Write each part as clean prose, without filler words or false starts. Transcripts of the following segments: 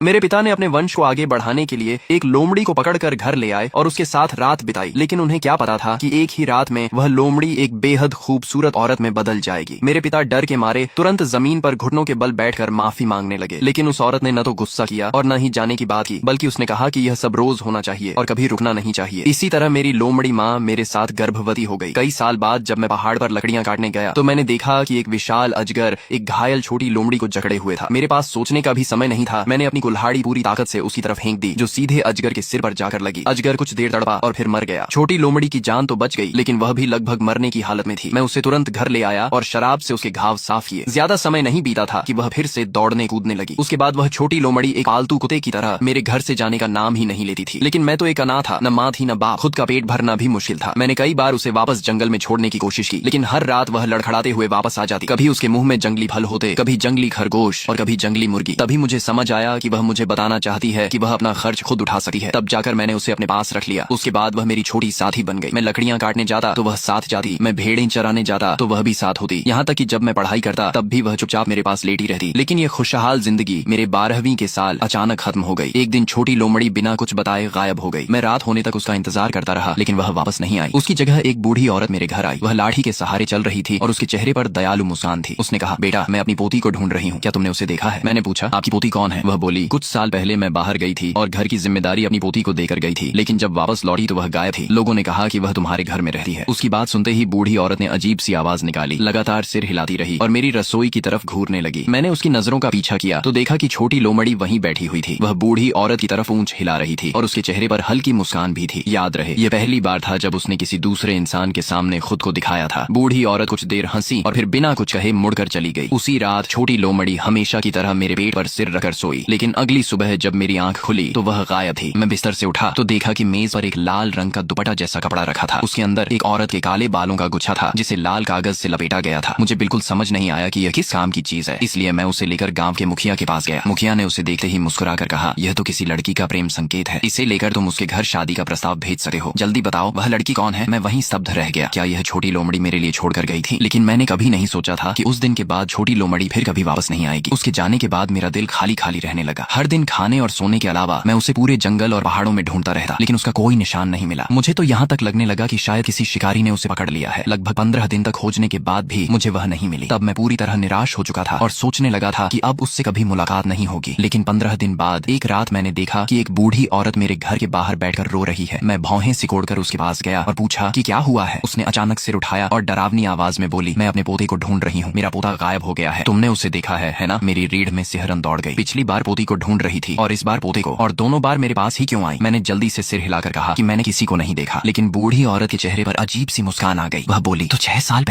मेरे पिता ने अपने वंश को आगे बढ़ाने के लिए एक लोमड़ी को पकड़कर घर ले आए और उसके साथ रात बिताई, लेकिन उन्हें क्या पता था कि एक ही रात में वह लोमड़ी एक बेहद खूबसूरत औरत में बदल जाएगी। मेरे पिता डर के मारे तुरंत जमीन पर घुटनों के बल बैठकर माफी मांगने लगे, लेकिन उस औरत ने न तो गुस्सा किया और न ही जाने की बात की, बल्कि उसने कहा कि यह सब रोज होना चाहिए और कभी रुकना नहीं चाहिए। इसी तरह मेरी लोमड़ी माँ मेरे साथ गर्भवती हो गई। कई साल बाद जब मैं पहाड़ पर लकड़ियां काटने गया तो मैंने देखा कि एक विशाल अजगर एक घायल छोटी लोमड़ी को जकड़े हुए था। मेरे पास सोचने का भी समय नहीं था। मैंने अपनी कुल्हाड़ी पूरी ताकत से उसकी तरफ फेंक दी, जो सीधे अजगर के सिर पर जाकर लगी। अजगर कुछ देर तड़पा और फिर मर गया। छोटी लोमड़ी की जान तो बच गई, लेकिन वह भी लगभग मरने की हालत में थी। मैं उसे तुरंत घर ले आया और शराब से उसके घाव साफ किए। ज्यादा समय नहीं बीता था कि वह फिर से दौड़ने कूदने लगी। उसके बाद वह छोटी लोमड़ी एक पालतू कुत्ते की तरह मेरे घर से जाने का नाम ही नहीं लेती थी। लेकिन मैं तो एक अनाथ था, न माँ थी न बाप। खुद का पेट भरना भी मुश्किल था। मैंने कई बार उसे वापस जंगल में छोड़ने की कोशिश की, लेकिन हर रात वह लड़खड़ाते हुए वापस आ जाती। कभी उसके मुंह में जंगली फल होते, कभी जंगली खरगोश और कभी जंगली मुर्गी। तभी मुझे समझ आया कि वह मुझे बताना चाहती है कि वह अपना खर्च खुद उठा सकती है। तब जाकर मैंने उसे अपने पास रख लिया। उसके बाद वह मेरी छोटी साथी बन गई। मैं लकड़ियां काटने जाता तो वह साथ जाती, मैं भेड़ें चराने जाता तो वह भी साथ होती। यहाँ तक कि जब मैं पढ़ाई करता तब भी वह चुपचाप मेरे पास लेटी रहती। लेकिन यह खुशहाल जिंदगी मेरे 12वीं के साल अचानक खत्म हो गई। एक दिन छोटी लोमड़ी बिना कुछ बताए गायब हो गई। मैं रात होने तक उसका इंतजार करता रहा, लेकिन वह वापस नहीं आई। उसकी जगह एक बूढ़ी औरत मेरे घर आई। वह लाठी के सहारे चल रही थी और उसके चेहरे पर दयालु मुस्कान थी। उसने कहा, बेटा, मैं अपनी पोती को ढूंढ रही हूँ, क्या तुमने उसे देखा है? मैंने पूछा, आपकी पोती कौन है? वह बोली, कुछ साल पहले मैं बाहर गई थी और घर की जिम्मेदारी अपनी पोती को देकर गई थी, लेकिन जब वापस लौटी तो वह गायब थी। लोगों ने कहा कि वह तुम्हारे घर में रहती है। उसकी बात सुनते ही बूढ़ी औरत ने अजीब सी आवाज निकाली, लगातार सिर हिलाती रही और मेरी रसोई की तरफ घूरने लगी। मैंने उसकी नजरों का पीछा किया तो देखा कि छोटी लोमड़ी वहीं बैठी हुई थी। वह बूढ़ी औरत की तरफ ऊंच हिला रही थी और उसके चेहरे पर हल्की मुस्कान भी थी। याद रहे, यह पहली बार था जब उसने किसी दूसरे इंसान के सामने खुद को दिखाया था। बूढ़ी औरत कुछ देर हंसी और फिर बिना कुछ कहे मुड़कर चली गई। उसी रात छोटी लोमड़ी हमेशा की तरह मेरे पेट पर सिर रखकर सोई, लेकिन अगली सुबह जब मेरी आंख खुली तो वह गायब थी। मैं बिस्तर से उठा तो देखा कि मेज पर एक लाल रंग का दुपट्टा जैसा कपड़ा रखा था। उसके अंदर एक औरत के काले बालों का गुच्छा था, जिसे लाल कागज से लपेटा गया था। मुझे बिल्कुल समझ नहीं आया कि यह किस काम की चीज है, इसलिए मैं उसे लेकर गांव के मुखिया के पास गया। मुखिया ने उसे देखते ही मुस्कुराकर कहा, यह तो किसी लड़की का प्रेम संकेत है, इसे लेकर तुम उसके घर शादी का प्रस्ताव भेज सकते हो। जल्दी बताओ, वह लड़की कौन है? मैं वहीं स्तब्ध रह गया। क्या यह छोटी लोमड़ी मेरे लिए छोड़कर गई थी? लेकिन मैंने कभी नहीं सोचा था कि उस दिन के बाद छोटी लोमड़ी फिर कभी वापस नहीं आएगी। उसके जाने के बाद मेरा दिल खाली खाली रहने लगा। हर दिन खाने और सोने के अलावा मैं उसे पूरे जंगल और पहाड़ों में ढूंढता रहता, लेकिन उसका कोई निशान नहीं मिला। मुझे तो यहाँ तक लगने लगा कि शायद किसी शिकारी ने उसे पकड़ लिया है। लगभग 15 दिन तक खोजने के बाद भी मुझे वह नहीं मिली। तब मैं पूरी तरह निराश हो चुका था और सोचने लगा था कि अब उससे कभी मुलाकात नहीं होगी। लेकिन 15 दिन बाद एक रात मैंने देखा कि एक बूढ़ी औरत मेरे घर के बाहर बैठकर रो रही है। मैं भौहें सिकोड़कर उसके पास गया और पूछा कि क्या हुआ है। उसने अचानक सिर उठाया और डरावनी आवाज में बोली, मैं अपने पोते को ढूंढ रही हूँ, मेरा पोता गायब हो गया है। तुमने उसे देखा है ना? मेरी रीढ़ में सिहरन दौड़ गई। पिछली बार पोती को ढूंढ रही थी और इस बार पोते को, और दोनों बार मेरे पास ही क्यों आई? मैंने जल्दी से सिर हिलाकर कहा कि मैंने किसी को नहीं देखा। लेकिन बूढ़ी औरत के चेहरे पर अजीब सी मुस्कान आ गई। वह बोली, तो 6 साल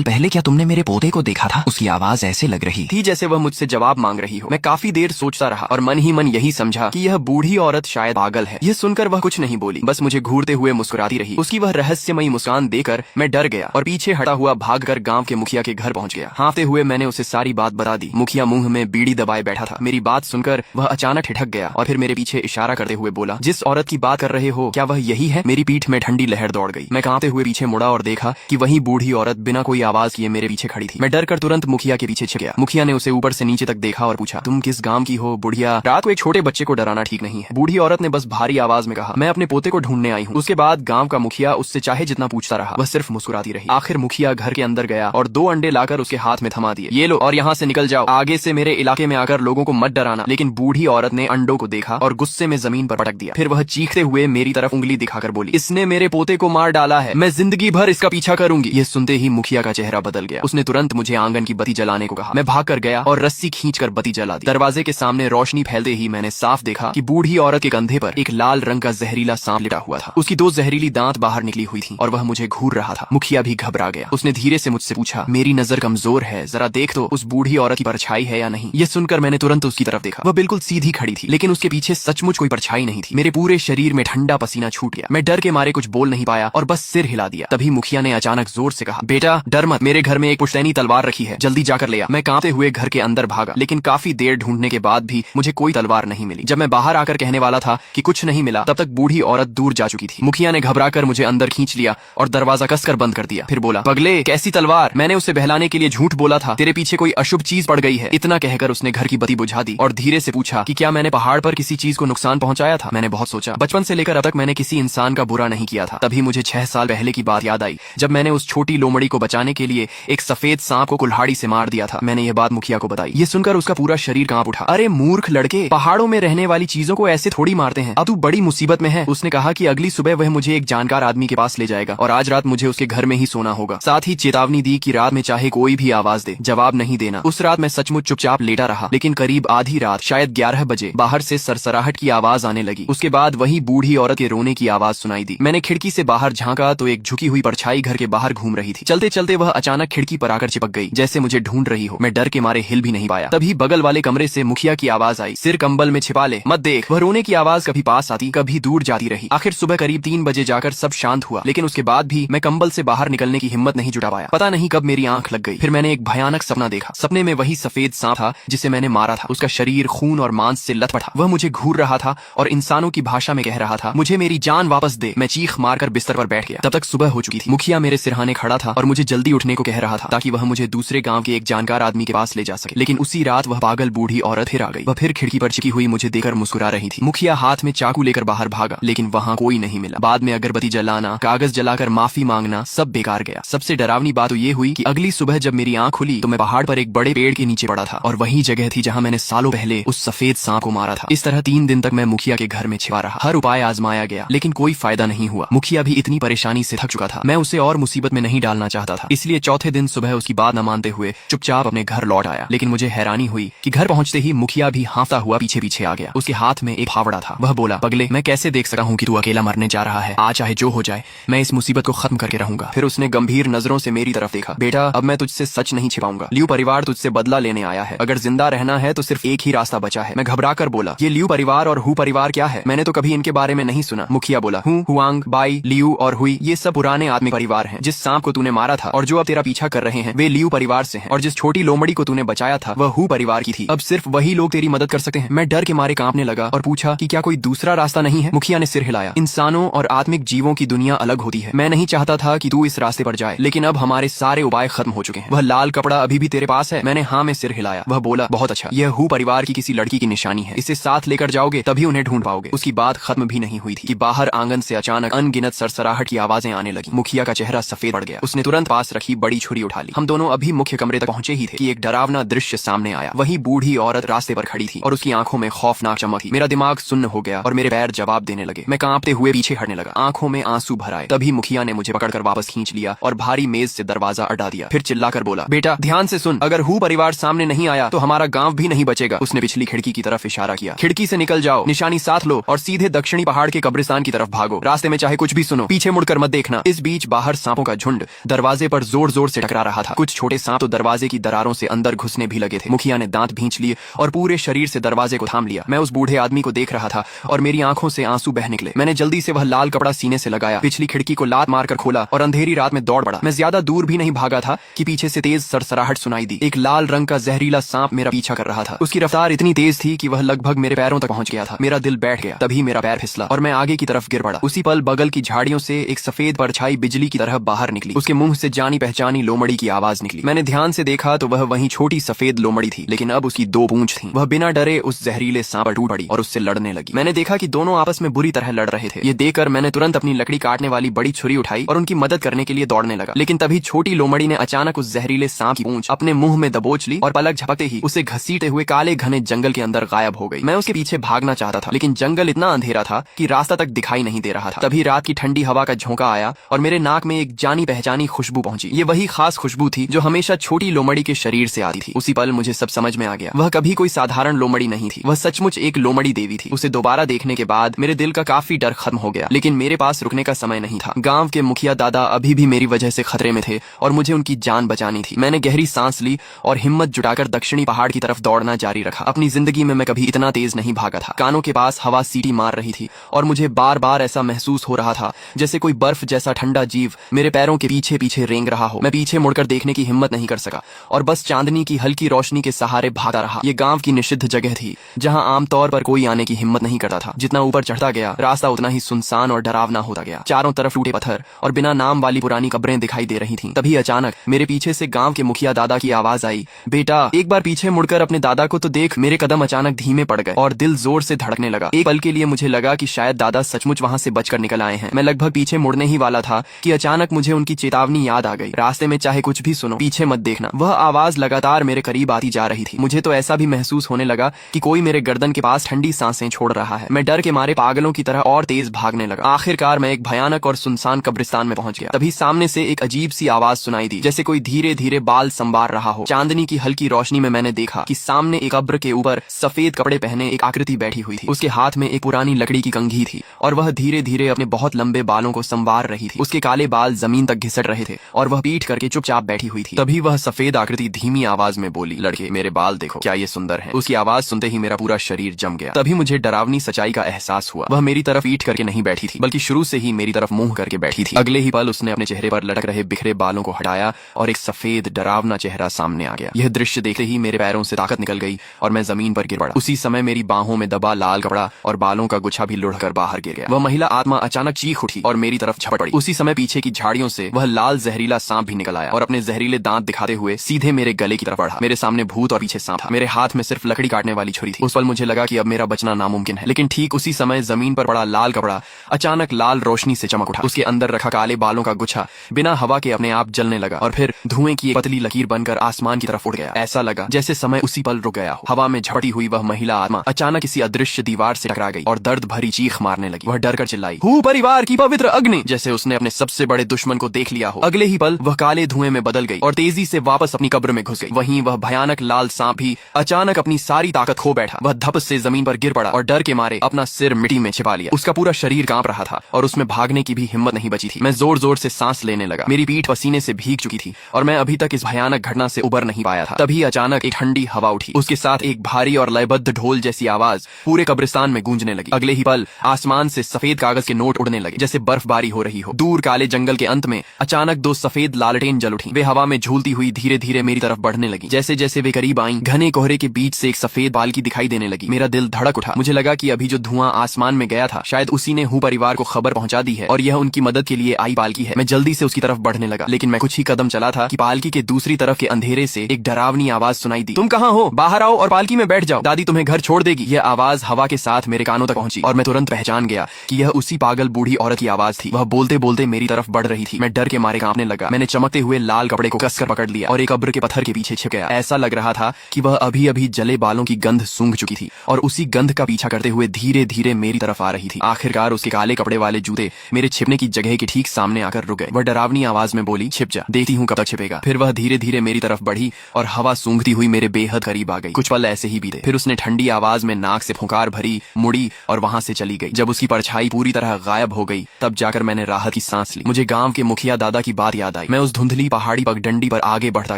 पहले क्या तुमने मेरे पोते को देखा था? उसकी आवाज ऐसे लग रही थी जैसे वह मुझसे जवाब मांग रही हो। मैं काफी देर सोचता रहा और मन ही मन यही समझा कि यह बूढ़ी औरत शायद पागल है। यह सुनकर वह कुछ नहीं बोली, बस मुझे घूरते हुए मुस्कुराती रही। उसकी वह रहस्यमयी मुस्कान देकर मैं डर गया और पीछे हटा हुआ भागकर गांव के मुखिया के घर पहुंच गया। हाँफते हुए मैंने उसे सारी बात बता दी। मुखिया मुंह में बीड़ी दबाए बैठा था। मेरी बात सुनकर वह अचानक ठिठक गया और फिर मेरे पीछे इशारा करते हुए बोला, जिस औरत की बात कर रहे हो क्या वह यही है? मेरी पीठ में ठंडी लहर दौड़ गई। मैं कांपते हुए पीछे मुड़ा और देखा कि वही बूढ़ी औरत बिना कोई आवाज किए मेरे पीछे खड़ी थी। मैं डर कर तुरंत मुखिया के पीछे छिप गया। मुखिया ने उसे ऊपर से नीचे तक देखा और पूछा, तुम किस गांव की हो बुढ़िया? रात को एक छोटे बच्चे को डराना ठीक नहीं है। बूढ़ी औरत ने बस भारी आवाज में कहा, मैं अपने पोते को ढूंढने आई हूँ। उसके बाद गांव का मुखिया उससे चाहे जितना पूछता रहा, वह सिर्फ मुस्कुराती रही। आखिर मुखिया घर के अंदर गया और 2 अंडे लाकर उसके हाथ में थमा दिए। ये लो और यहाँ से निकल जाओ, आगे से मेरे इलाके में आकर लोगों को मत डराना। लेकिन बूढ़ी औरत ने अंडों को देखा और गुस्से में जमीन पर पटक दिया। फिर वह चीखते हुए मेरी तरफ उंगली दिखाकर बोली, इसने मेरे पोते को मार डाला है, मैं जिंदगी भर इसका पीछा करूंगी। ये सुनते ही मुखिया का चेहरा बदल गया। उसने तुरंत मुझे आंगन की बत्ती जलाने को कहा। मैं भागकर गया और रस्सी खींचकर बत्ती जला दी। दरवाजे के सामने रोशनी फैलते ही मैंने साफ देखा कि बूढ़ी औरत के कंधे पर एक लाल रंग का जहरीला सांप लिटा हुआ था। उसकी 2 जहरीली दांत बाहर निकली हुई थी और वह मुझे घूर रहा था। मुखिया भी घबरा गया। उसने धीरे से मुझसे पूछा, मेरी नजर कमजोर है, जरा देख तो उस बूढ़ी औरत की परछाई है या नहीं। यह सुनकर मैंने तुरंत उसकी तरफ देखा। वह बिल्कुल सीधी खड़ी थी, लेकिन उसके पीछे सचमुच कोई परछाई नहीं थी। मेरे पूरे शरीर में ठंडा पसीना छूट गया। मैं डर के मारे कुछ बोल नहीं पाया और बस सिर हिला दिया। तभी मुखिया ने अचानक जोर से कहा, बेटा डर मत, मेरे घर में एक पुश्तैनी तलवार रखी है, जल्दी जाकर ले आ। मैं कांपते हुए घर के अंदर भागा, लेकिन काफी देर ढूंढने के बाद भी मुझे कोई तलवार नहीं मिली। जब मैं बाहर आकर कहने वाला था कि कुछ नहीं मिला, तब तक बूढ़ी औरत दूर जा चुकी थी। मुखिया ने घबराकर मुझे अंदर खींच लिया और दरवाजा कसकर बंद कर दिया। फिर बोला, पगले कैसी तलवार? मैंने उसे बहलाने के लिए झूठ बोला था, तेरे पीछे कोई अशुभ चीज पड़ गई है। इतना कहकर उसने घर की बत्ती बुझा दी और धीरे से पूछा कि क्या मैंने पहाड़ पर किसी चीज को नुकसान पहुंचाया था। मैंने बहुत सोचा। बचपन से लेकर अब तक मैंने किसी इंसान का बुरा नहीं किया था। तभी मुझे 6 साल पहले की बात याद आई, जब मैंने उस छोटी लोमड़ी को बचाने के लिए एक सफेद सांप को कुल्हाड़ी से मार दिया था। मैंने ये बात मुखिया को बताई। ये सुनकर उसका पूरा शरीर कांप उठा। अरे मूर्ख लड़के, पहाड़ों में रहने वाली चीजों को ऐसे थोड़ी मारते हैं, अब तू बड़ी मुसीबत में है। उसने कहा कि अगली सुबह वह मुझे एक जानकार आदमी के पास ले जाएगा और आज रात मुझे उसके घर में ही सोना होगा। साथ ही चेतावनी दी कि रात में चाहे कोई भी आवाज दे, जवाब नहीं देना। उस रात मैं सचमुच चुपचाप लेटा रहा, लेकिन करीब आधी रात, शायद 11 बजे, बाहर से सरसराहट की आवाज आने लगी। उसके बाद वही बूढ़ी औरत के रोने की आवाज सुनाई दी। मैंने खिड़की से बाहर झांका तो एक झुकी हुई परछाई घर के बाहर घूम रही थी। चलते चलते वह अचानक खिड़की पर आकर चिपक गई, जैसे मुझे ढूंढ रही हो। मैं डर के मारे हिल भी नहीं पाया। तभी बगल वाले कमरे से मुखिया की आवाज आई, सिर कंबल में छिपा ले, मत देख। वह रोने की आवाज कभी पास आती, कभी दूर जाती रही। आखिर सुबह करीब 3 बजे जाकर सब शांत हुआ, लेकिन उसके बाद भी मैं कंबल से बाहर निकलने की हिम्मत नहीं जुटा पाया। पता नहीं कब मेरी आंख लग गई। फिर मैंने एक भयानक सपना देखा। सपने में वही सफेद सांप था जिसे मैंने मारा था। उसका शरीर खून और मांस से लथपथ था। वह मुझे घूर रहा था और इंसानों की भाषा में कह रहा था, मुझे मेरी जान वापस दे। मैं चीख मारकर बिस्तर पर बैठ गया। तब तक सुबह हो चुकी थी। मुखिया मेरे सिरहाने खड़ा था और मुझे जल्दी उठने को कह रहा था ताकि वह मुझे दूसरे गांव के एक जानकार आदमी के पास ले जा सके। लेकिन उसी रात वह पागल बूढ़ी औरत फिर आ गई। वह फिर खिड़की पर चिपकी हुई मुझे देकर मुस्कुरा रही थी। मुखिया हाथ में चाकू लेकर बाहर भागा, लेकिन वहां कोई नहीं मिला। बाद में अगरबत्ती जलाना, कागज जलाकर माफी मांगना, सब बेकार गया। सबसे डरावनी बात तो ये हुई कि अगली सुबह जब मेरी आंख खुली तो मैं पहाड़ पर एक बड़े पेड़ के नीचे पड़ा था और वही जगह थी जहां मैंने सालों पहले उस सफेद सांप को मारा था। इस तरह 3 दिन तक मैं मुखिया के घर में छिपा रहा। हर उपाय आजमाया गया, लेकिन कोई फायदा नहीं हुआ। मुखिया भी इतनी परेशानी से थक चुका था। मैं उसे और मुसीबत में नहीं डालना चाहता था, इसलिए चौथे दिन सुबह उसकी बात न मानते हुए चुपचाप अपने घर लौट आया। लेकिन मुझे हैरानी हुई कि घर पहुंचते ही मुखिया भी हाँफता हुआ पीछे पीछे आ गया। उसके हाथ में एक फावड़ा था। वह बोला, पगले, मैं कैसे देख सकता हूँ कि तू अकेला मरने जा रहा है। आज चाहे जो हो जाए, मैं इस मुसीबत को खत्म करके रहूंगा। फिर उसने गंभीर नजरों से मेरी तरफ देखा। बेटा, अब मैं तुझसे सच नहीं छिपाऊंगा। लियू परिवार तुझसे बदला लेने आया है। अगर जिंदा रहना है तो सिर्फ एक ही रास्ता बचा है। मैं घबरा कर बोला, ये लियू परिवार और हु परिवार क्या है? मैंने तो कभी इनके बारे में नहीं सुना। मुखिया बोला, हु, हुआंग, बाई, लियू और हुई, ये सब पुराने आदमी परिवार हैं। जिस सांप को तूने मारा था और जो अब तेरा पीछा कर रहे हैं, वे लियू परिवार से हैं। और जिस छोटी लोमड़ी को तूने बचाया था, वह हु परिवार की थी। अब सिर्फ वही लोग तेरी मदद कर सकते हैं। मैं डर के मारे कांपने लगा और पूछा कि क्या कोई दूसरा रास्ता नहीं है? मुखिया ने सिर हिलाया। इंसानों और आत्मिक जीवों की दुनिया अलग होती है। मैं नहीं चाहता था कि तू इस रास्ते पर जाए, लेकिन अब हमारे सारे उपाय खत्म हो चुके हैं। वह लाल कपड़ा अभी भी तेरे पास है? मैंने हाँ में सिर हिलाया। वह बोला, बहुत अच्छा, यह हु परिवार की किसी लड़की की निशानी है। इसे साथ लेकर जाओगे तभी उन्हें ढूंढ पाओगे। उसकी बात खत्म भी नहीं हुई थी कि बाहर आंगन से अचानक अनगिनत सरसराहट की आवाजें आने लगी। मुखिया का चेहरा सफेद पड़ गया। उसने तुरंत पास रखी बड़ी छुरी उठा ली। हम दोनों अभी मुख्य कमरे तक पहुंचे ही थे कि एक डरावना दृश्य सामने आया। वही बूढ़ी औरत रास्ते पर खड़ी थी और उसकी आंखों में खौफनाक चमक थी। मेरा दिमाग सुन्न हो गया और मेरे पैर जवाब देने लगे। मैं कांपते हुए पीछे हटने लगा, आंखों में आंसू भर आए। तभी मुखिया ने मुझे पकड़कर वापस खींच लिया और भारी मेज से दरवाजा अड़ा दिया। फिर चिल्लाकर बोला, बेटा ध्यान से सुन, अगर हु परिवार सामने नहीं आया तो हमारा गांव भी नहीं बचेगा। उसने पिछली खिड़की की तरफ इशारा किया। खिड़की से निकल जाओ, निशानी साथ लो और सीधे दक्षिणी पहाड़ के कब्रिस्तान की तरफ भागो। रास्ते में चाहे कुछ भी सुनो, पीछे मुड़कर मत देखना। इस बीच बाहर सांपों का झुंड दरवाजे पर जोर जोर से टकरा रहा था। कुछ छोटे सांप तो दरवाजे की दरारों से अंदर घुसने भी लगे थे। मुखिया ने दांत भींच लिए और पूरे शरीर से दरवाजे को थाम लिया। मैं उस बूढ़े आदमी को देख रहा था और मेरी आंखों से आंसू बह निकले। मैंने जल्दी से वह लाल कपड़ा सीने से लगाया, पिछली खिड़की को लात मारकर खोला और अंधेरी रात में दौड़ पड़ा। मैं ज्यादा दूर भी नहीं भागा था कि पीछे से तेज सरसराहट सुनाई दी। एक लाल रंग का जहरीला सांप मेरा पीछा कर रहा था। उसकी रफ्तार इतनी तेज थी कि वह लगभग मेरे पैरों तक पहुंच गया था। मेरा दिल बैठ गया। तभी मेरा पैर फिसला और मैं आगे की तरफ गिर पड़ा। उसी पल बगल की झाड़ियों से एक सफेद परछाई बिजली की तरह बाहर निकली। उसके मुंह से जानी पहचानी लोमड़ी की आवाज निकली। मैंने ध्यान से देखा तो वह वही छोटी सफेद लोमड़ी थी, लेकिन अब उसकी 2 पूंछ थी। वह बिना डरे उस जहरीले सांप पर टूट पड़ी और उससे लड़ने लगी। मैंने देखा कि दोनों आपस में बुरी तरह लड़ रहे थे। ये देखकर मैंने तुरंत अपनी लकड़ी काटने वाली बड़ी छुरी उठाई और उनकी मदद करने के लिए दौड़ने लगा। लेकिन तभी छोटी लोमड़ी ने अचानक उस जहरीले सांप की पूंछ अपने मुंह में दबोच ली और पलक झपकते ही उसे घसीटते हुए काले घने जंगल के अंदर गायब हो गई। मैं उसके पीछे भागना चाहता था, लेकिन जंगल इतना अंधेरा था कि रास्ता तक दिखाई नहीं दे रहा था। तभी रात की ठंडी हवा का झोंका आया और मेरे नाक में एक जानी पहचानी खुशबू पहुंची। ये वही खास खुशबू थी जो हमेशा छोटी लोमड़ी के शरीर से आती थी। उसी पल मुझे सब समझ में आ गया। वह कभी कोई साधारण लोमड़ी नहीं थी, वह सचमुच एक लोमड़ी देवी थी। उसे दोबारा देखने के बाद मेरे दिल का काफी डर खत्म हो गया, लेकिन मेरे पास रुकने का समय नहीं था। गांव के मुखिया दादा अभी भी मेरी वजह से खतरे में थे और मुझे उनकी जान बचानी थी। मैंने गहरी सांस ली और हिम्मत जुटाकर दक्षिणी पहाड़ की तरफ दौड़ना जारी रखा। अपनी जिंदगी में मैं कभी इतना तेज नहीं भागा था। कानों के पास हवा सीटी मार रही थी और मुझे बार बार ऐसा महसूस हो रहा था जैसे कोई बर्फ जैसा ठंडा जीव मेरे पैरों के पीछे पीछे रेंग रहा हो। मैं पीछे मुड़कर देखने की हिम्मत नहीं कर सका और बस चांदनी की हल्की रोशनी के सहारे भागा रहा। ये गांव की निषिद्ध जगह थी जहां आमतौर पर कोई आने की हिम्मत नहीं करता था। जितना ऊपर चढ़ता गया रास्ता उतना ही सुनसान और डरावना होता गया। चारों तरफ टूटे पत्थर और बिना नाम वाली पुरानी कब्रें दिखाई दे रही थीं। तभी अचानक मेरे पीछे से गांव के मुखिया दादा की आवाज आई, बेटा एक बार पीछे मुड़कर अपने दादा को तो देख देख मेरे कदम अचानक धीमे पड़ गए और दिल जोर से धड़कने लगा। एक पल के लिए मुझे लगा कि शायद दादा सचमुच वहाँ से बचकर निकल आए हैं। मैं लगभग पीछे मुड़ने ही वाला था कि अचानक मुझे उनकी चेतावनी याद आ गई, रास्ते में चाहे कुछ भी सुनो, पीछे मत देखना। वह आवाज लगातार मेरे करीब आती जा रही थी। मुझे तो ऐसा भी महसूस होने लगा कि कोई मेरे गर्दन के पास ठंडी सांसें छोड़ रहा है। मैं डर के मारे पागलों की तरह और तेज भागने लगा। आखिरकार मैं एक भयानक और सुनसान कब्रिस्तान में पहुंच गया। तभी सामने से एक अजीब सी आवाज सुनाई दी, जैसे कोई धीरे धीरे बाल संवार रहा हो। चांदनी की हल्की रोशनी में मैंने देखा कि सामने एक कब्र के ऊपर सफेद कपड़े पहने एक आकृति बैठी हुई थी। उसके हाथ में एक पुरानी लकड़ी की कंघी थी और वह धीरे धीरे अपने बहुत लंबे बालों को संवार रही थी। उसके काले बाल जमीन तक घिसट रहे थे और वह पीठ करके चुपचाप बैठी हुई थी। तभी वह सफेद आकृति धीमी आवाज में बोली, लड़के मेरे बाल देखो, क्या ये सुंदर है। उसकी आवाज सुनते ही मेरा पूरा शरीर जम गया। तभी मुझे डरावनी सच्चाई का एहसास हुआ। वह मेरी तरफ पीठ करके नहीं बैठी थी, बल्कि शुरू से ही मेरी तरफ मुंह करके बैठी थी। अगले ही पल उसने अपने चेहरे पर लटक रहे बिखरे बालों को हटाया और एक सफेद डरावना चेहरा सामने आ गया। यह दृश्य देखते ही मेरे पैरों से ताकत निकल गई और मैं जमीन पर गिर पड़ा। उसी समय मेरी बाहों में दबा लाल कपड़ा और बालों का गुच्छा भी लुढ़कर बाहर गिर गया। वह महिला आत्मा अचानक चीख उठी और मेरी तरफ झपट पड़ी। उसी समय पीछे की झाड़ियों से वह लाल जहरीला सांप भी निकल आया और अपने जहरीले दांत दिखाते हुए सीधे मेरे गले की तरफ बढ़ा। मेरे सामने भूत और पीछे सांप था। मेरे हाथ में सिर्फ लकड़ी काटने वाली छुरी थी। उस पल मुझे लगा कि अब मेरा बचना नामुमकिन है। लेकिन ठीक उसी समय जमीन पर पड़ा लाल कपड़ा अचानक लाल रोशनी से चमक उठा। उसके अंदर रखा काले बालों का गुच्छा बिना हवा के अपने आप जलने लगा और फिर धुएं की एक पतली लकीर बनकर आसमान की तरफ उड़ गया। ऐसा लगा जैसे समय उसी पल रुक गया हो। हवा में झपटी हुई वह महिला आत्मा अचानक किसी अदृश्य दीवार से टकरा गई और दर्द भरी चीख मारने लगी। वह डरकर चिल्लाई, हूँ परिवार की पवित्र अग्नि, जैसे उसने अपने सबसे बड़े दुश्मन को देख लिया हो। अगले ही पल वह काले धुएं में बदल गई और तेजी से वापस अपनी कब्र में घुस गई। वहीं वह भयानक लाल सांप भी अचानक अपनी सारी ताकत खो बैठा। वह धप से जमीन पर गिर पड़ा और डर के मारे अपना सिर मिट्टी में छिपा लिया। उसका पूरा शरीर कांप रहा था और उसमें भागने की भी हिम्मत नहीं बची थी। मैं जोर जोर से सांस लेने लगा। मेरी पीठ पसीने से भीग चुकी थी और मैं अभी तक इस भयानक घटना से उबर नहीं पाया था। तभी अचानक एक ठंडी हवा उठी। उसके साथ एक भारी और लयबद्ध ढोल जैसी आवाज पूरे कब्रिस्तान में गूंजने लगी। अगले ही पल आसमान से सफेद कागज के नोट उड़ने लगे, जैसे बर्फबारी हो रही हो। दूर काले जंगल के अंत में अचानक दो सफेद लालटेन जल उठी। वे हवा में झूलती हुई धीरे धीरे मेरी तरफ बढ़ने लगी। जैसे जैसे वे करीब आईं, घने कोहरे के बीच से एक सफेद पालकी दिखाई देने लगी। मेरा दिल धड़क उठा। मुझे लगा कि अभी जो धुआं आसमान में गया था, शायद उसी ने हूँ परिवार को खबर पहुंचा दी है और यह उनकी मदद के लिए आई पालकी है। मैं जल्दी से उसकी तरफ बढ़ने लगा, लेकिन मैं कुछ ही कदम चला था कि पालकी के दूसरी तरफ के अंधेरे से एक डरावनी आवाज सुनाई दी, तुम कहाँ हो? बाहर आओ और पालकी में बैठ जाओ, दादी तुम्हें घर छोड़ देगी। यह आवाज हवा के साथ मेरे कानों तक पहुंची और मैं तुरंत पहचान गया कि यह उसी पागल बूढ़ी औरत की आवाज थी। वह बोलते बोलते मेरी तरफ बढ़ रही थी। मैं डर के मारे कांपने लगा। मैंने चमकते हुए लाल कपड़े को कसकर पकड़ लिया और एक कब्र के पत्थर के पीछे छिप गया। ऐसा लग रहा था कि वह अभी अभी जले बालों की गंध सूंघ चुकी थी और उसी गंध का पीछा करते हुए धीरे धीरे मेरी तरफ आ रही थी। आखिरकार उसके काले कपड़े वाले जूते मेरे छिपने की जगह के ठीक सामने आकर रुक गए। वह डरावनी आवाज में बोली, छिप जा, देखती हूँ कब तक छिपेगा। फिर वह धीरे धीरे मेरी तरफ बढ़ी और हवा सूंघती हुई मेरे बेहद करीब आ गई। कुछ पल ऐसे ही बीते। फिर उसने ठंडी आवाज में नाक से फुंकार भरी, मुड़ी और वहां से चली गई। जब उसकी परछाई पूरी तरह गायब हो गई, तब जाकर मैंने राहत की सांस ली। मुझे गांव के मुखिया दादा की बात याद आई। मैं उस धुंधली पहाड़ी पगडंडी पर आगे बढ़ता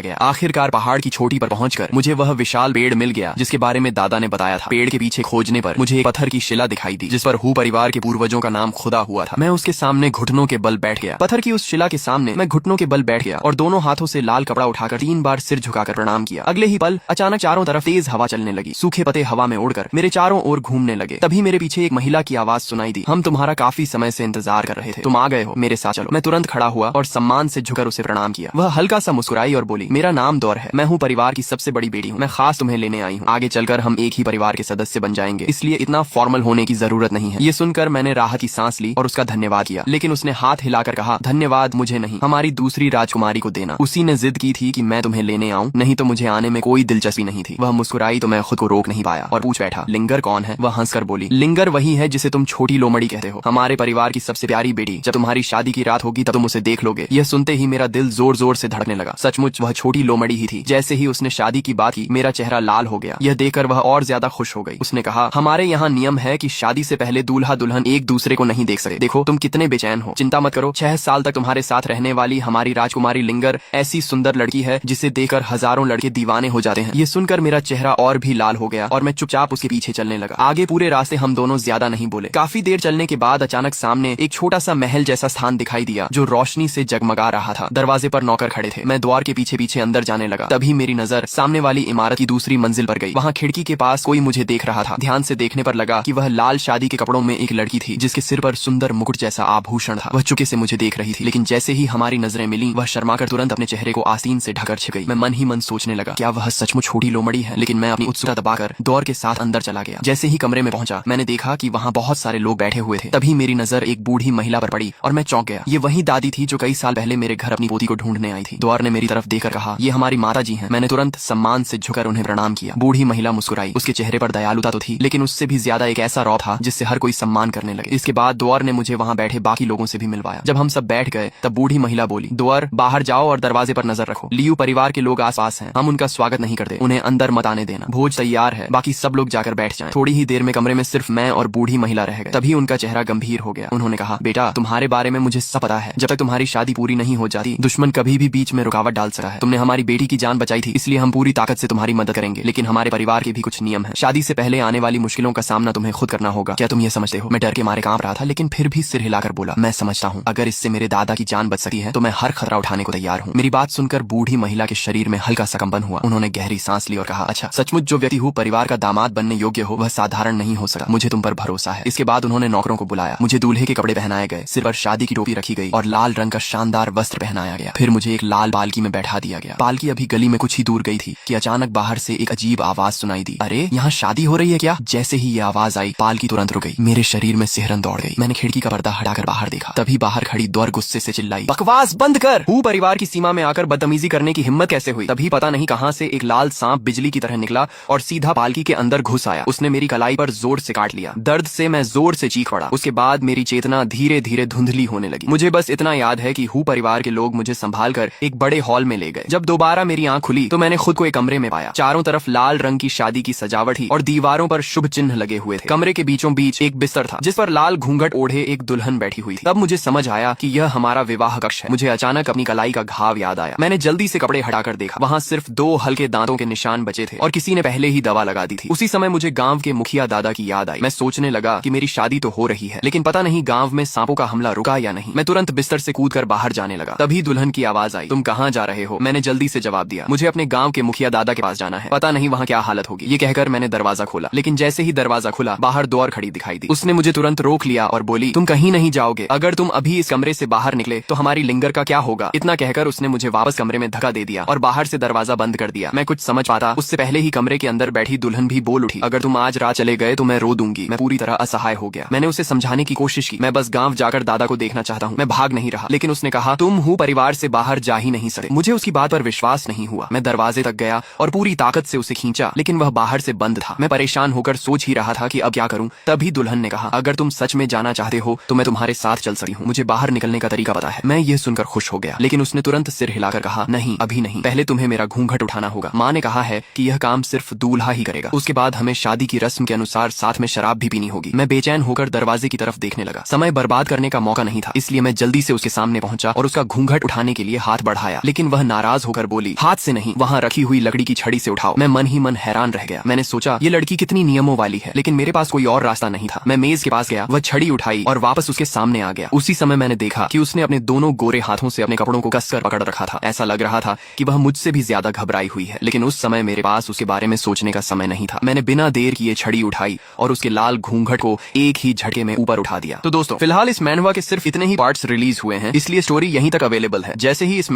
गया। आखिरकार पहाड़ की चोटी पर पहुंचकर मुझे वह विशाल पेड़ मिल गया जिसके बारे में दादा ने बताया था। पेड़ के पीछे खोजने पर मुझे एक पत्थर की शिला दिखाई दी जिस पर हूँ परिवार के पूर्वजों का नाम खुदा हुआ था। मैं उसके सामने घुटनों के बल बैठ गया। पत्थर की उस शिला के सामने मैं घुटनों के बल बैठ गया और दोनों हाथों से लाल कपड़ा उठाकर 3 बार सिर झुकाकर प्रणाम किया। अगले ही पल अचानक चारों तरफ तेज हवा चलने लगी। सूखे पत्ते हवा में उड़कर मेरे चारों ओर घूमने लगे। तभी मेरे पीछे एक महिला की आवाज सुनाई दी, हम तुम्हारा काफी समय से इंतजार कर रहे थे, तुम आ गए हो, मेरे साथ चलो। मैं तुरंत खड़ा हुआ और सम्मान से झुकर उसे प्रणाम किया। वह हल्का सा मुस्कुराई और बोली, मेरा नाम दौर है, मैं हूँ परिवार की सबसे बड़ी बेटी हूँ, मैं खास तुम्हें लेने आई हूँ। आगे चलकर हम एक ही परिवार के सदस्य बन जाएंगे, इसलिए इतना फॉर्मल होने की जरूरत नहीं है। ये सुनकर मैंने राहत की सांस ली और उसका धन्यवाद किया, लेकिन उसने हाथ हिलाकर कहा, धन्यवाद मुझे नहीं, हमारी दूसरी राजकुमारी को देना। उसी ने जिद की थी कि मैं तुम्हें लेने आऊं, नहीं तो मुझे आने में कोई दिलचस्पी नहीं थी। वह मुस्कुराई तो मैं खुद को रोक नहीं पाया और पूछ बैठा, लिंगर कौन है? वह हंसकर बोली, लिंगर वही है जिसे तुम छोटी लोमड़ी कहते हो, हमारे परिवार की सबसे प्यारी बेटी। जब तुम्हारी शादी की रात होगी तब तुम उसे देख लोगे। यह सुनते ही मेरा दिल जोर जोर से धड़कने लगा। सचमुच वह छोटी लोमड़ी ही थी। जैसे ही उसने शादी की बात की, मेरा चेहरा लाल हो गया। यह देखकर वह और ज्यादा खुश हो गई। उसने कहा, हमारे यहाँ नियम है कि शादी से पहले दूल्हा दुल्हन एक दूसरे को नहीं देख सकते। देखो तुम कितने बेचैन हो, चिंता मत करो, 6 साल तक तुम्हारे साथ रहने वाली हमारी राजकुमारी लिंगर ऐसी सुंदर लड़की है जिसे देखकर हजारों लड़के दीवाने हो जाते हैं। ये सुनकर मेरा चेहरा और भी लाल हो गया और मैं चुपचाप उसके पीछे चलने लगा। आगे पूरे रास्ते हम दोनों ज्यादा नहीं बोले। काफी देर चलने के बाद अचानक सामने एक छोटा सा महल जैसा स्थान दिखाई दिया जो रोशनी से जगमगा रहा था। दरवाजे पर नौकर खड़े थे। मैं द्वार के पीछे पीछे अंदर जाने लगा। तभी मेरी नजर सामने वाली इमारत की दूसरी मंजिल पर गई। वहाँ खिड़की के पास कोई मुझे देख रहा था। ध्यान से देखने पर लगा कि वह लाल शादी के कपड़ों में एक लड़की थी जिसके सिर पर सुंदर मुकुट जैसा आभूषण था। वह चुपके से मुझे देख रही थी, लेकिन जैसे ही हमारी नजरें मिली, वह शर्माकर तुरंत अपने चेहरे को आस्तीन से ढककर छिप गई। मैं मन ही मन सोचने लगा, क्या वह सचमुच छोटी लोमड़ी है? लेकिन मैं अपनी उत्सुकता दबाकर दौड़ के साथ अंदर चला गया। जैसे ही कमरे में पहुंचा मैंने देखा कि वहाँ बहुत सारे लोग बैठे हुए थे। तभी मेरी नजर एक बूढ़ी महिला पर पड़ी और मैं चौंक गया। ये वही दादी थी जो कई साल पहले मेरे घर अपनी पोती को ढूंढने आई थी। द्वार ने मेरी तरफ देखकर कहा, ये हमारी माता जी हैं। मैंने तुरंत सम्मान से झुककर उन्हें प्रणाम किया। बूढ़ी महिला मुस्कुराई। उसके चेहरे पर दयालुता तो थी, लेकिन उससे भी ज्यादा एक ऐसा रौब था जिससे हर कोई सम्मान करने लगे। इसके बाद द्वार ने मुझे वहाँ बैठे बाकी लोगों से भी मिलवाया। जब हम सब बैठ गए तब बूढ़ी महिला बोली, द्वार बाहर जाओ और दरवाजे पर नजर रखो। लियू परिवार के लोग आसपास हैं, हम उनका स्वागत नहीं करते, उन्हें अंदर मत आने देना। भोज तैयार है, बाकी सब लोग जाकर बैठ जाएं। थोड़ी ही देर में कमरे में सिर्फ मैं और बूढ़ी महिला रह गए। तभी उनका चेहरा गंभीर हो गया। उन्होंने कहा, बेटा तुम्हारे बारे में मुझे सब पता है। जब तक तुम्हारी शादी पूरी नहीं हो जाती दुश्मन कभी भी बीच में रुकावट डाल सकता है। तुमने हमारी बेटी की जान बचाई थी, इसलिए हम पूरी ताकत से तुम्हारी मदद करेंगे, लेकिन हमारे परिवार के भी कुछ नियम है। शादी से पहले आने वाली मुश्किलों का सामना तुम्हें खुद करना होगा। क्या तुम ये समझते हो? मैं डर के मारे कांप रहा था, लेकिन फिर भी सिर हिलाकर बोला, मैं समझता हूँ। अगर इससे मेरे दादा की जान बच सकती है तो मैं हर खतरा उठाने को तैयार हूँ। मेरी बात सुनकर बूढ़ी महिला के शरीर में हल्का सा कंपन हुआ। उन्होंने गहरी सांस ली और कहा, अच्छा सचमुच जो व्यक्ति हो परिवार का दामाद बनने योग्य हो वह साधारण नहीं हो सकता। मुझे तुम पर भरोसा है। इसके बाद उन्होंने नौकरों को बुलाया। मुझे दूल्हे के कपड़े पहनाए गए, सिर पर शादी की टोपी रखी गई और लाल रंग का शानदार वस्त्र पहनाया गया। फिर मुझे एक लाल पालकी में बैठा दिया गया। पालकी अभी गली में कुछ ही दूर गई थी कि अचानक बाहर से एक अजीब आवाज सुनाई दी। अरे यहाँ शादी हो रही है क्या? जैसे ही ये आवाज आई पालकी तुरंत रुक गई। मेरे शरीर में सिहरन दौड़ गई। मैंने खिड़की का पर्दा हटाकर बाहर देखा। तभी बाहर खड़ी द्वार गुस्से से चिल्लाई, बकवास बंद कर। हूँ परिवार की सीमा में आकर बदतमीजी करने की हिम्मत कैसे हुई? तभी पता नहीं कहां से एक लाल सांप बिजली की तरह निकला और सीधा पालकी के अंदर घुस आया। उसने मेरी कलाई पर जोर से काट लिया। दर्द से मैं जोर से चीख पड़ा। उसके बाद मेरी चेतना धीरे धीरे धुंधली होने लगी। मुझे बस इतना याद है कि हूँ परिवार के लोग मुझे संभाल कर एक बड़े हॉल में ले गए। जब दोबारा मेरी आंख खुली तो मैंने खुद को एक कमरे में पाया। चारों तरफ लाल रंग की शादी की सजावट ही और दीवारों पर शुभ चिन्ह लगे हुए थे। कमरे के बीचों बीच एक बिस्तर था जिस पर लाल घूंघट ओढ़े एक दुल्हन बैठी हुई थी। तब मुझे समझ आया कि यह हमारा विवाह कक्ष है। मुझे अचानक अपनी कलाई का घाव याद आया। मैंने जल्दी से कपड़े हटाकर देखा। वहाँ सिर्फ 2 हल्के दांतों के निशान बचे थे और किसी ने पहले ही दवा लगा दी थी। उसी समय मुझे गांव के मुखिया दादा की याद आई। मैं सोचने लगा कि मेरी शादी तो हो रही है, लेकिन पता नहीं गांव में सांपों का हमला रुका या नहीं। मैं तुरंत बिस्तर से कूदकर बाहर जाने लगा। तभी दुल्हन की आवाज आई, तुम कहाँ जा रहे हो? मैंने जल्दी से जवाब दिया, मुझे अपने गांव के मुखिया दादा के पास जाना है, पता नहीं वहाँ क्या हालत होगी। ये कहकर मैंने दरवाजा खोला, लेकिन जैसे ही दरवाजा खुला बाहर द्वार खड़ी दिखाई दी। उसने मुझे तुरंत रोक लिया और बोली, तुम कहीं नहीं जाओगे। अगर तुम अभी इस कमरे से बाहर निकले तो हमारी लिंगर का क्या होगा? इतना कहकर उसने मुझे वापस कमरे में धक्का दे दिया और बाहर से दरवाजा बंद कर दिया। मैं कुछ समझ पाता उससे पहले ही कमरे के अंदर बैठी दुल्हन भी बोल उठी, अगर तुम आज रात चले गए तो मैं रो दूंगी। मैं पूरी तरह असहाय हो गया। मैंने उसे समझाने की कोशिश की, मैं बस गांव जाकर दादा को देखना चाहता हूँ, मैं भाग नहीं रहा। लेकिन उसने कहा, तुम हूँ परिवार से बाहर जा ही नहीं सकते। मुझे उसकी बात पर विश्वास नहीं हुआ। मैं दरवाजे तक गया और पूरी ताकत से उसे खींचा, लेकिन वह बाहर से बंद था। मैं परेशान होकर सोच ही रहा था कि अब क्या करूं। तभी दुल्हन ने कहा, अगर तुम सच में जाना चाहते हो तो मैं तुम्हारे साथ चल सकती हूँ, मुझे बाहर निकलने का तरीका पता है। मैं ये सुनकर खुश हो गया, लेकिन उसने तुरंत सिर हिलाकर कहा, नहीं अभी नहीं, पहले तुम्हें मेरा घूंघट उठाना होगा। माँ ने कहा है कि यह काम सिर्फ दूल्हा ही करेगा। उसके बाद हमें शादी की रस्म के अनुसार साथ में शराब भी पीनी होगी। मैं बेचैन होकर दरवाजे की तरफ देखने लगा। समय बर्बाद करने का मौका नहीं था, इसलिए मैं जल्दी से उसके सामने पहुंचा और उसका घूंघट उठाने के लिए हाथ बढ़ाया, लेकिन वह नाराज होकर बोली, हाथ से नहीं, वहाँ रखी हुई लकड़ी की छड़ी से उठाओ। मैं मन ही मन हैरान रह गया। मैंने सोचा ये लड़की कितनी नियमों वाली है, लेकिन मेरे पास कोई और रास्ता नहीं था। मैं मेज के पास गया, वह छड़ी उठाई और वापस उसके सामने आ गया। उसी समय मैंने देखा कि उसने अपने दोनों गोरे हाथों से अपने कपड़ों को कसकर पकड़ रखा था। ऐसा लग रहा था कि वह मुझसे भी ज्यादा घबराई हुई है, लेकिन उस समय मेरे पास उसके बारे में सोचने का समय नहीं था। मैंने बिना देर किए छड़ी उठाई और उसके लाल घूंघट को एक ही झटके में ऊपर उठा दिया। तो दोस्तों फिलहाल इस मैनहवा के सिर्फ इतने ही पार्ट्स रिलीज हुए हैं, इसलिए स्टोरी यहीं तक अवेलेबल है। जैसे ही इस